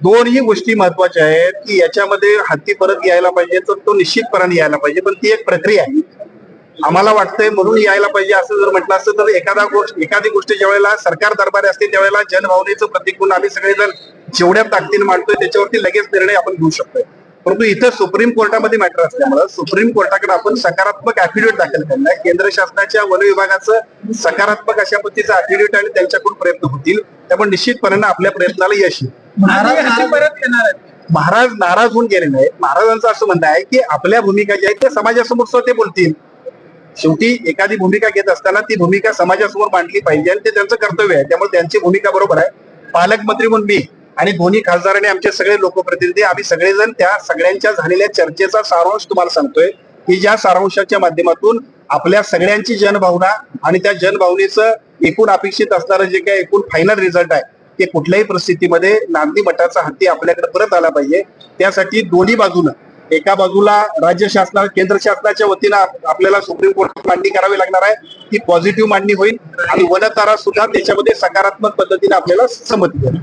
दोन्ही गोष्टी महत्वाच्या आहेत की याच्यामध्ये हत्ती परत यायला पाहिजे तर तो निश्चितपणाने यायला पाहिजे, पण ती एक प्रक्रिया आहे. आम्हाला वाटतंय म्हणून यायला पाहिजे असं जर म्हटलं असतं तर एखादी गोष्ट ज्या वेळेला सरकार दरबारी असते त्यावेळेला जनभावनेचं प्रतीक म्हणून आम्ही सगळेजण जेवढ्या ताकदीने मांडतोय त्याच्यावरती लगेच निर्णय आपण घेऊ शकतोय. परंतु इथं सुप्रीम कोर्टामध्ये मॅटर असल्यामुळे सुप्रीम कोर्टाकडे आपण सकारात्मक ऍफिडेव्हिट दाखल करणार. केंद्र शासनाच्या वन विभागाचं सकारात्मक अशा पद्धतीचं ऍफिडेव्हिट आणि त्यांच्याकडून प्रयत्न होतील. त्यामुळे निश्चितपणे आपल्या प्रयत्नाला यश येईल. महाराज नाराज होऊन गेले नाहीत. महाराजांचं असं म्हणणं आहे की आपल्या भूमिका ज्या आहेत त्या समाजासमोर ते बोलतील. शेवटी एखादी भूमिका घेत असताना ती भूमिका समाजासमोर मांडली पाहिजे आणि ते त्यांचं कर्तव्य आहे. त्यामुळे त्यांची भूमिका बरोबर आहे. पालकमंत्री म्हणून मी आणि दोन्ही खासदारांनी आमचे सगळे लोकप्रतिनिधी आम्ही सगळेजण त्या सगळ्यांच्या झालेल्या चर्चेचा सारांश तुम्हाला सांगतोय की ज्या सारांशाच्या माध्यमातून आपल्या सगळ्यांची जनभावना आणि त्या जनभावनेचं एकूण अपेक्षित असणारं जे काही एकूण फायनल रिझल्ट आहे ते कुठल्याही परिस्थितीमध्ये नांदी मठाचा हत्ती आपल्याकडे परत आला पाहिजे. त्यासाठी दोन्ही बाजूनं एका बाजूला राज्य शासना केंद्र शासनाच्या वतीनं आपल्याला सुप्रीम कोर्टात मांडणी करावी लागणार आहे. ती पॉझिटिव्ह मांडणी होईल आणि वनतारा सुद्धा त्याच्यामध्ये सकारात्मक पद्धतीने आपल्याला संमती देईल.